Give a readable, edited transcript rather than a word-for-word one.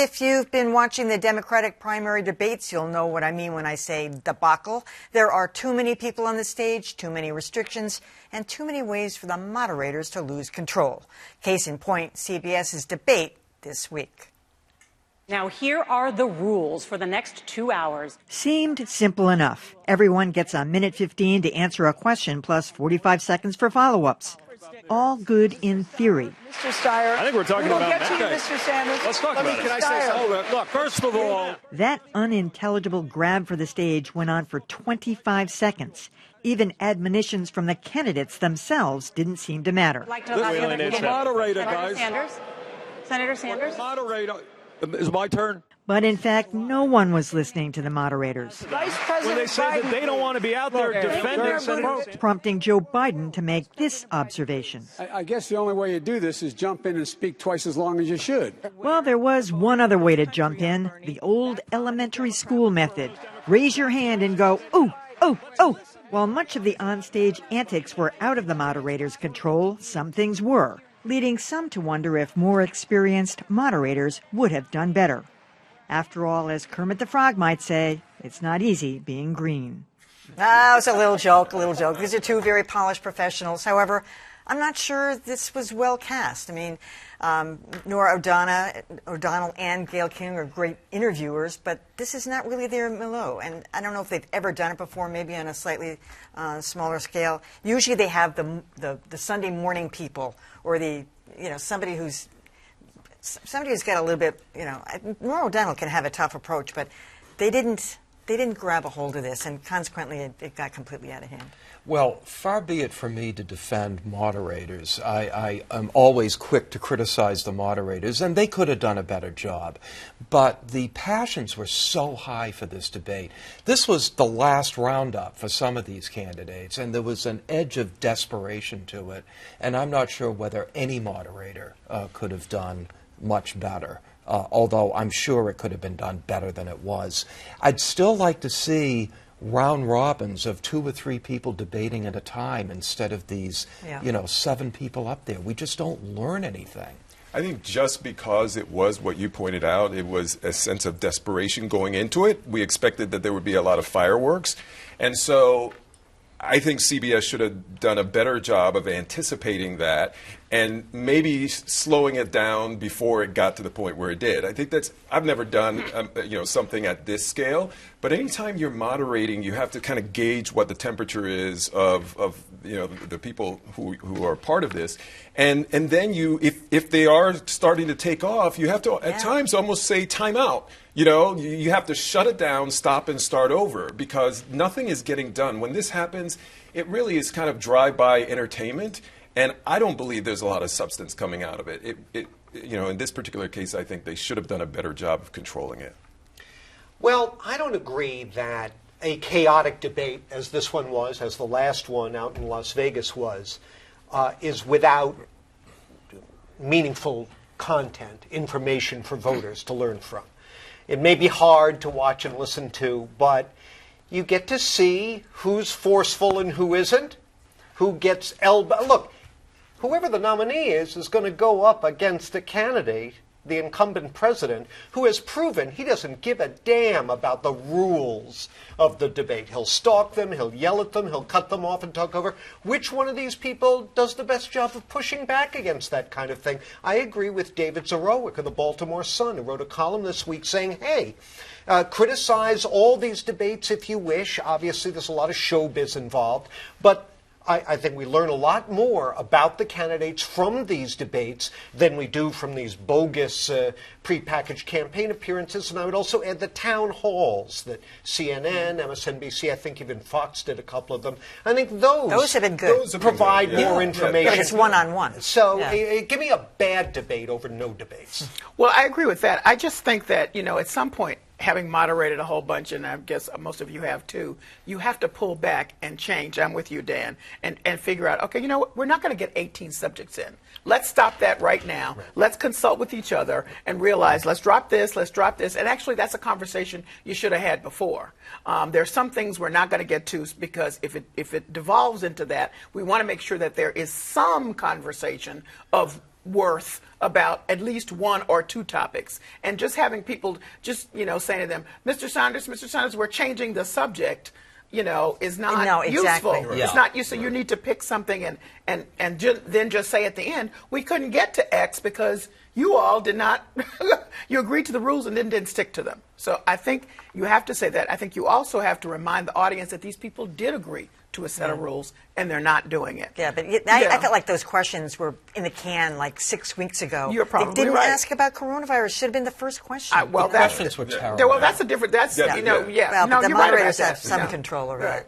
If you've been watching the Democratic primary debates, you'll know what I mean when I say debacle. There are too many people on the stage, too many restrictions, and too many ways for the moderators to lose control. Case in point, CBS's debate this week. Now, here are the rules for the next 2 hours. Seemed simple enough. Everyone gets a minute 15 to answer a question plus 45 seconds for follow-ups. All good in theory. Mr. Steyer, I think we're talking about get to you, Mr. Sanders. Let's talk about it. Can I say something? Look, first of all, that unintelligible grab for the stage went on for 25 seconds. Even admonitions from the candidates themselves didn't seem to matter. the moderator, guys. Senator Sanders? Moderator. Is my turn? But in fact, no one was listening to the moderators. Vice President When they say Biden, that they don't want to be out there defending Senator, Prompting Joe Biden to make this observation. I guess the only way you do this is jump in and speak twice as long as you should. Well, there was one other way to jump in, the old elementary school method. Raise your hand and go, ooh, oh, oh. While much of the onstage antics were out of the moderator's control, some things were, leading some to wonder if more experienced moderators would have done better. After all, as Kermit the Frog might say, it's not easy being green. Ah, it was a little joke, These are two very polished professionals. However, I'm not sure this was well cast. I mean, Nora O'Donnell and Gayle King are great interviewers, but this is not really their milieu. And I don't know if they've ever done it before, maybe on a slightly smaller scale. Usually they have the Sunday morning people or somebody who's got a little bit, Nora O'Donnell can have a tough approach, but they didn't grab a hold of this, and consequently it got completely out of hand. Well, far be it from me to defend moderators. I am always quick to criticize the moderators, and they could have done a better job. But the passions were so high for this debate. This was the last roundup for some of these candidates, and there was an edge of desperation to it. And I'm not sure whether any moderator could have done much better, although I'm sure it could have been done better than it was. I'd still like to see round robins of 2 or 3 people debating at a time instead of these, 7 people up there. We just don't learn anything. I think just because it was what you pointed out, it was a sense of desperation going into it. We expected that there would be a lot of fireworks. And so I think CBS should have done a better job of anticipating that and maybe slowing it down before it got to the point where it did. I think I've never done something at this scale, but anytime you're moderating, you have to kind of gauge what the temperature is of the people who are part of this, and then if they are starting to take off, you have to at times almost say time out. You have to shut it down, stop, and start over, because nothing is getting done. When this happens, it really is kind of drive-by entertainment, and I don't believe there's a lot of substance coming out of it. In this particular case, I think they should have done a better job of controlling it. Well, I don't agree that a chaotic debate, as this one was, as the last one out in Las Vegas was, is without meaningful content, information for voters to learn from. It may be hard to watch and listen to, but you get to see who's forceful and who isn't, who gets Look, whoever the nominee is going to go up against a candidate, the incumbent president, who has proven he doesn't give a damn about the rules of the debate. He'll stalk them, he'll yell at them, he'll cut them off and talk over. Which one of these people does the best job of pushing back against that kind of thing? I agree with David Zorowick of the Baltimore Sun, who wrote a column this week saying, hey, criticize all these debates if you wish. Obviously, there's a lot of showbiz involved, but I think we learn a lot more about the candidates from these debates than we do from these bogus prepackaged campaign appearances. And I would also add the town halls that CNN, MSNBC, I think even Fox did a couple of them. I think those have been good. Provide more information. Yeah, it's one-on-one. So give me a bad debate over no debates. Well, I agree with that. I just think that, at some point, having moderated a whole bunch, and I guess most of you have too, you have to pull back and change. I'm with you, Dan, and figure out, okay, we're not going to get 18 subjects in. Let's stop that right now. Right. Let's consult with each other and realize, let's drop this. And actually, that's a conversation you should have had before. There are some things we're not going to get to because if it devolves into that, we want to make sure that there is some conversation of worth about at least one or two topics, and just having people just saying to them, Mr. Saunders, we're changing the subject, is not useful. Exactly. It's not useful. You need to pick something and then just say at the end, we couldn't get to X because you all did not, you agreed to the rules and then didn't stick to them. So I think you have to say that. I think you also have to remind the audience that these people did agree to a set of rules and they're not doing it. Yeah, but I felt like those questions were in the can like 6 weeks ago. You're probably They didn't right. ask about coronavirus. Should have been the first question. The questions were terrible. Well, that's a different. That's Yeah, yeah. Well, No, but the you're right about moderators that. have some Yeah. control over Right. that.